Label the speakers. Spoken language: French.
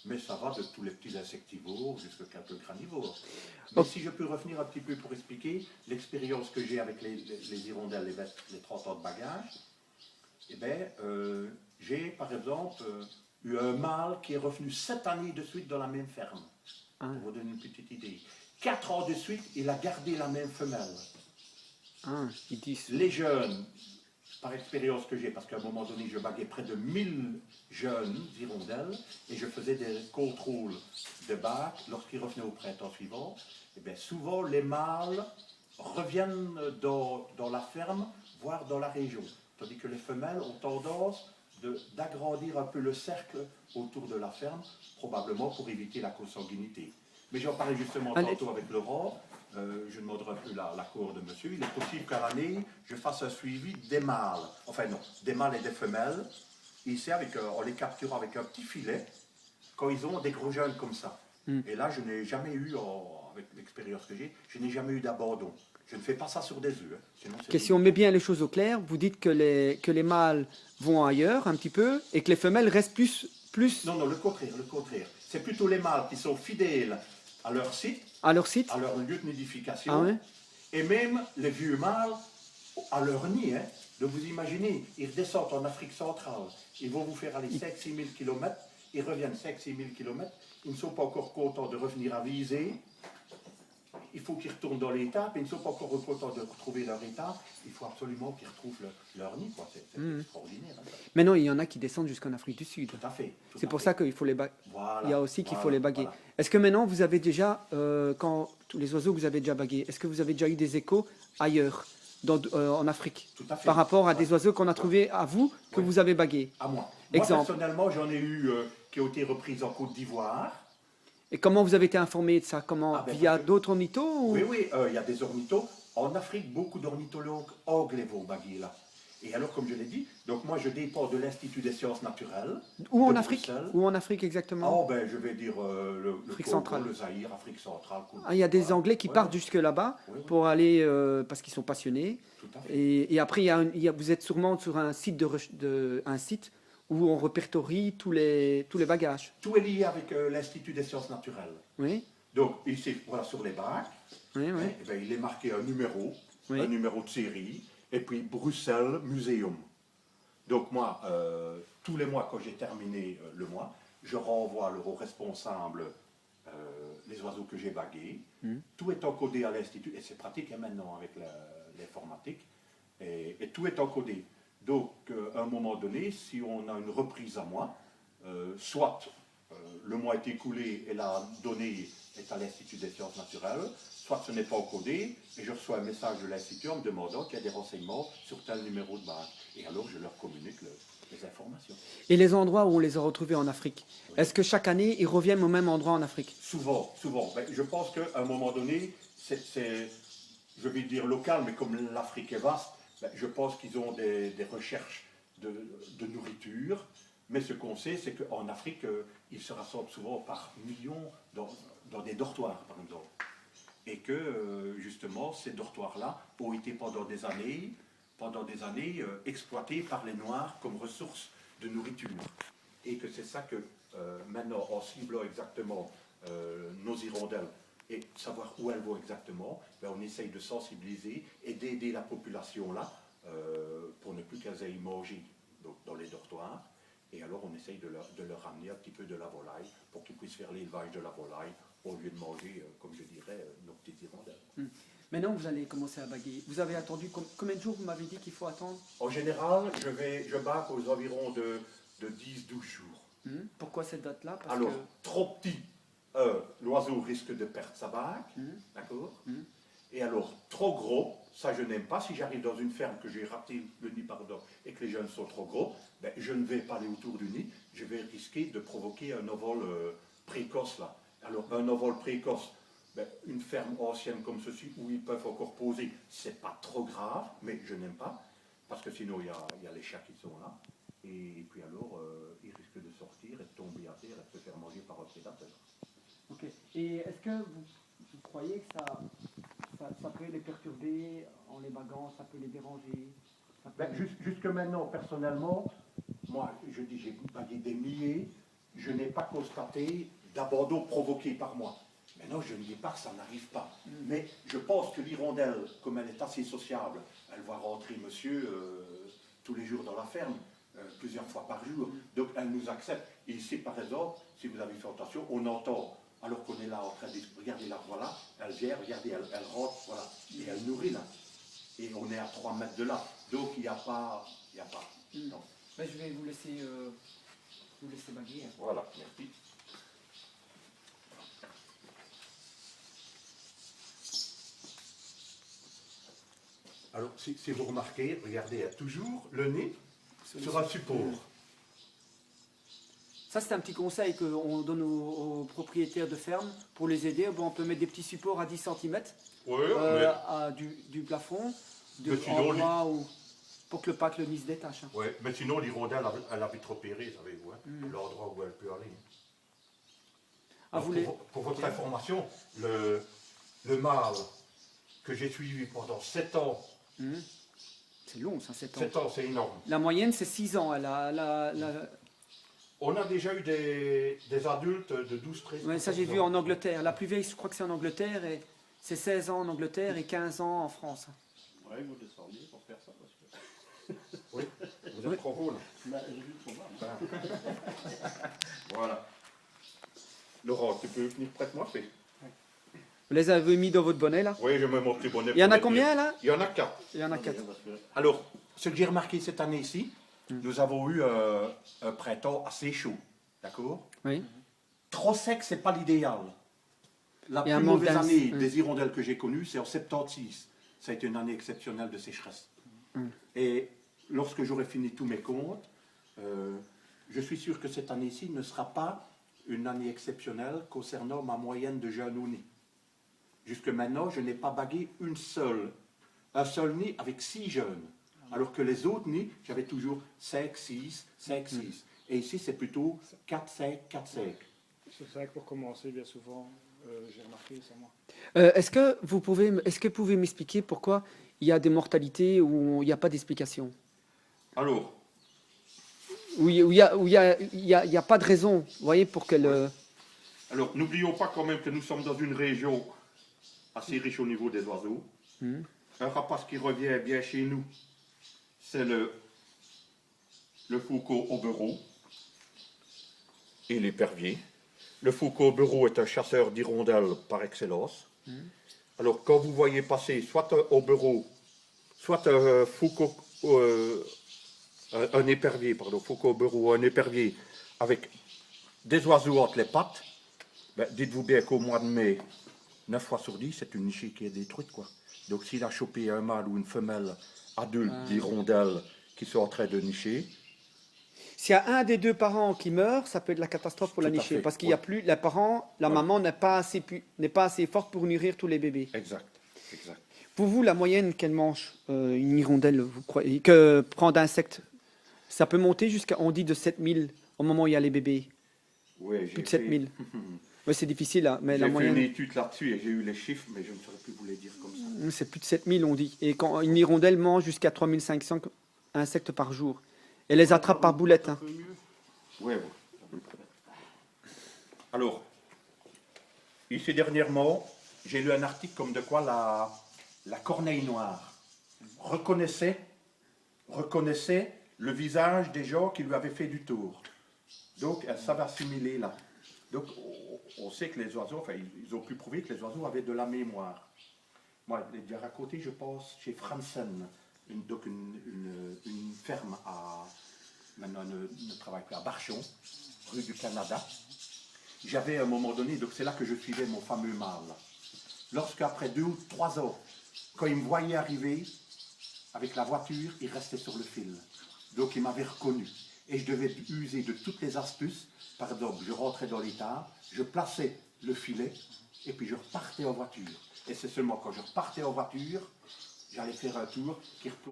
Speaker 1: mais ça va de tous les petits insectivores jusqu'à quelques granivores. Mais si je peux revenir un petit peu pour expliquer l'expérience que j'ai avec les hirondelles, les 30 ans de bagage, eh bien, j'ai par exemple eu un mâle qui est revenu 7 années de suite dans la même ferme, pour vous donner une petite idée. 4 ans de suite, il a gardé la même femelle. Les jeunes, par expérience que j'ai, parce qu'à un moment donné, je baguais près de 1000 jeunes hirondelles et je faisais des contrôles de bac lorsqu'ils revenaient au printemps suivant. Et bien souvent, les mâles reviennent dans la ferme, voire dans la région. Tandis que les femelles ont tendance d'agrandir un peu le cercle autour de la ferme, probablement pour éviter la consanguinité. Mais j'en parlais justement tantôt avec Laurent. Je demanderai un peu l'accord de monsieur. Il est possible qu'à l'année, je fasse un suivi des mâles. Enfin non, des mâles et des femelles. Ici, on les capture avec un petit filet, quand ils ont des gros jeunes comme ça. Et là, je n'ai jamais eu, avec l'expérience que j'ai, je n'ai jamais eu d'abandon. Je ne fais pas ça sur des œufs.
Speaker 2: Si on met bien les choses au clair, vous dites que les mâles vont ailleurs un petit peu et que les femelles restent plus...
Speaker 1: Non, le contraire, le contraire. C'est plutôt les mâles qui sont fidèles à leur site,
Speaker 2: à leur
Speaker 1: lieu de nidification,
Speaker 2: Ah ouais?
Speaker 1: Et même les vieux mâles à leur nid. Hein. Donc vous imaginez, ils redescendent en Afrique centrale, ils vont vous faire aller 5-6 000 km, ils reviennent 5-6 000 km, ils ne sont pas encore contents de revenir à viser, il faut qu'ils retournent dans l'état, puis ils ne sont pas encore contents de retrouver leur état, il faut absolument qu'ils retrouvent leur nid. C'est extraordinaire. Hein.
Speaker 2: Mais non, il y en a qui descendent jusqu'en Afrique du Sud.
Speaker 1: Tout à fait.
Speaker 2: C'est pour ça qu'il faut les baguer.
Speaker 1: Voilà,
Speaker 2: il y a aussi qu'il faut les baguer. Voilà. Est-ce que maintenant, vous avez déjà, quand tous les oiseaux que vous avez déjà bagués, est-ce que vous avez déjà eu des échos ailleurs, en Afrique, par rapport à des oiseaux qu'on a trouvés à vous, que vous avez bagués?
Speaker 1: À moi. Exemple. Moi, personnellement, j'en ai eu qui ont été reprises en Côte d'Ivoire.
Speaker 2: Et comment vous avez été informé de ça? Via d'autres ornithos ou...
Speaker 1: Oui, il y a des ornithos. En Afrique, beaucoup d'ornithologues anglais vont baguer là. Et alors, comme je l'ai dit, donc moi je dépends de l'Institut des sciences naturelles.
Speaker 2: Où en Afrique? Où en Afrique exactement?
Speaker 1: Je vais dire le Congo,
Speaker 2: centrale.
Speaker 1: Le Zaïre, Afrique centrale.
Speaker 2: Il y a des Anglais qui partent jusque là-bas pour aller, parce qu'ils sont passionnés.
Speaker 1: Tout à fait.
Speaker 2: Et après, vous êtes sûrement sur un site, un site où on répertorie tous les bagages.
Speaker 1: Tout est lié avec l'Institut des sciences naturelles.
Speaker 2: Oui.
Speaker 1: Donc ici, voilà, sur les bacs,
Speaker 2: oui.
Speaker 1: Il est marqué un numéro de série, et puis Bruxelles Museum. Donc moi, tous les mois, quand j'ai terminé le mois, je renvoie au responsable les oiseaux que j'ai bagués. Tout est encodé à l'Institut, et c'est pratique maintenant avec l'informatique, et tout est encodé. Donc, à un moment donné, si on a une reprise à moi, soit le mois est écoulé et la donnée est à l'Institut des sciences naturelles, soit ce n'est pas encodé, et je reçois un message de l'Institut en me demandant qu'il y a des renseignements sur tel numéro de bac. Et alors, je leur communique les informations.
Speaker 2: Et les endroits où on les a retrouvés en Afrique, est-ce que chaque année, ils reviennent au même endroit en Afrique?
Speaker 1: Souvent. Je pense qu'à un moment donné, c'est, je vais dire local, mais comme l'Afrique est vaste, je pense qu'ils ont des recherches de nourriture. Mais ce qu'on sait, c'est qu'en Afrique, ils se rassemblent souvent par millions dans des dortoirs, par exemple. Et que, justement, ces dortoirs-là ont été pendant des années exploités par les Noirs comme ressource de nourriture. Et que c'est ça que, maintenant, en ciblant exactement nos hirondelles et savoir où elles vont exactement, on essaye de sensibiliser et d'aider la population là pour ne plus qu'elles aillent manger dans les dortoirs. Et alors on essaye de leur ramener un petit peu de la volaille pour qu'ils puissent faire l'élevage de la volaille au lieu de manger, comme je dirais, nos petites hirondelles.
Speaker 2: Maintenant, vous allez commencer à baguer. Vous avez attendu combien de jours vous m'avez dit qu'il faut attendre?
Speaker 1: En général, je bague aux environs de 10-12 jours.
Speaker 2: Pourquoi cette date-là?
Speaker 1: Alors, trop petit, l'oiseau risque de perdre sa bague, d'accord? Et alors, trop gros, ça je n'aime pas. Si j'arrive dans une ferme que j'ai raté le nid, et que les jeunes sont trop gros, je ne vais pas aller autour du nid, je vais risquer de provoquer un envol précoce là. Alors, un envol précoce, une ferme ancienne comme ceci, où ils peuvent encore poser, c'est pas trop grave, mais je n'aime pas, parce que sinon il y a les chats qui sont là, et puis alors, ils risquent de sortir et de tomber à terre et de se faire manger par un prédateur.
Speaker 2: Ok. Et est-ce que vous croyez que ça peut les perturber en les baguant, ça peut les déranger?
Speaker 1: Jusque maintenant, personnellement, moi, je dis, j'ai bagué des milliers, je n'ai pas constaté d'abandon provoqué par moi. Maintenant, je ne dis pas que ça n'arrive pas. Mais je pense que l'hirondelle, comme elle est assez sociable, elle va rentrer monsieur tous les jours dans la ferme, plusieurs fois par jour. Donc, elle nous accepte. Et ici, par exemple, si vous avez fait attention, on entend, alors qu'on est là en train de regarder là, voilà, elle vient, regardez, elle rentre, voilà, et elle nourrit là. Et on est à 3 mètres de là. Donc, il n'y a pas... Non.
Speaker 2: Ben, je vais vous laisser baguer.
Speaker 1: Voilà, merci. Alors, si vous remarquez, regardez, il y a toujours le nez sur un support.
Speaker 2: Ça, c'est un petit conseil qu'on donne aux propriétaires de ferme pour les aider. Bon, on peut mettre des petits supports à 10 cm du plafond, en bois, pour que le nid se détache.
Speaker 1: Oui, mais sinon, l'hirondelle, elle a vite repéré, savez-vous, l'endroit où elle peut aller. Pour votre information, le mâle que j'ai suivi pendant 7 ans,
Speaker 2: c'est long, ça, 7 ans.
Speaker 1: 7 ans, c'est énorme.
Speaker 2: La moyenne, c'est 6 ans.
Speaker 1: On a déjà eu des adultes de 12-13 ans.
Speaker 2: Ouais, ça, j'ai vu en Angleterre. La plus vieille, je crois que c'est en Angleterre. Et c'est 16 ans en Angleterre et 15 ans en France.
Speaker 3: Oui, vous descendiez pour faire ça. Parce que...
Speaker 1: Oui, vous êtes trop haut, là.
Speaker 3: J'ai vu trop mal.
Speaker 1: Voilà. Laurent, tu peux venir près de moi, fais.
Speaker 2: Vous les avez mis dans votre bonnet, là?
Speaker 1: Oui, je mets mon petit bonnet.
Speaker 2: Il y en a combien, là?
Speaker 1: Il y en a 4.
Speaker 2: Il y en a 4.
Speaker 1: Alors, ce que j'ai remarqué cette année-ci, nous avons eu un printemps assez chaud. D'accord?
Speaker 2: Oui.
Speaker 1: Trop sec, c'est pas l'idéal. La
Speaker 2: Et
Speaker 1: plus mauvaise année des hirondelles que j'ai connues, c'est en 76. Ça a été une année exceptionnelle de sécheresse. Et lorsque j'aurai fini tous mes comptes, je suis sûr que cette année-ci ne sera pas une année exceptionnelle concernant ma moyenne de jeunes au nid. Jusque maintenant, je n'ai pas bagué un seul nid avec 6 jeunes. Alors que les autres nids, j'avais toujours 5, 6, 5, 6. Et ici, c'est plutôt 4, 5, 4, 5.
Speaker 3: C'est vrai que pour commencer, bien souvent, j'ai remarqué ça moi.
Speaker 2: Est-ce que vous pouvez m'expliquer pourquoi il y a des mortalités où il n'y a pas d'explication?
Speaker 1: Alors,
Speaker 2: où il n'y a pas de raison, vous voyez, pour qu'elle...
Speaker 1: Alors, n'oublions pas quand même que nous sommes dans une région assez riche au niveau des oiseaux. Un rapace qui revient bien chez nous, c'est le foucault aubereau et l'épervier. Le foucault aubereau est un chasseur d'hirondelles par excellence. Alors, quand vous voyez passer soit un aubereau, soit un foucault, un épervier, pardon, foucault aubereau, un épervier avec des oiseaux entre les pattes, ben, dites-vous bien qu'au mois de mai, 9 fois sur 10, c'est une nichée qui est détruite, quoi. Donc, s'il a chopé un mâle ou une femelle adulte d'hirondelles qui sont en train de nicher...
Speaker 2: S'il y a un des deux parents qui meurt, ça peut être la catastrophe pour la nichée. Parce qu'il n'y a plus... La maman n'est pas assez forte pour nourrir tous les bébés.
Speaker 1: Exact, exact.
Speaker 2: Pour vous, la moyenne qu'elle mange, une hirondelle, vous croyez, que prend d'insectes, ça peut monter jusqu'à, on dit, de 7000 au moment où il y a les bébés.
Speaker 1: Oui,
Speaker 2: plus de 7000. Oui, c'est difficile, là, mais la moyenne...
Speaker 1: J'ai fait une étude là-dessus et j'ai eu les chiffres, mais je ne saurais plus vous les dire comme ça.
Speaker 2: C'est plus de 7000, on dit. Et quand une hirondelle mange jusqu'à 3500 insectes par jour. Elle les attrape par boulette. Hein.
Speaker 1: Oui, oui. Alors, ici dernièrement, j'ai lu un article comme de quoi la corneille noire reconnaissait le visage des gens qui lui avaient fait du tour. Donc, elle savait assimiler là. Donc, on sait que les oiseaux, enfin, ils ont pu prouver que les oiseaux avaient de la mémoire. Moi, je l'ai déjà raconté, je pense, chez Fransen, une ferme à, maintenant ne travaille plus, à Barchon, rue du Canada. J'avais à un moment donné, donc c'est là que je suivais mon fameux mâle. Lorsqu'après 2 ou 3 ans, quand il me voyait arriver avec la voiture, il restait sur le fil. Donc il m'avait reconnu. Et je devais user de toutes les astuces. Par exemple, je rentrais dans l'étable, je plaçais le filet, et puis je repartais en voiture. Et c'est seulement quand je repartais en voiture, j'allais faire un tour qui replongeait.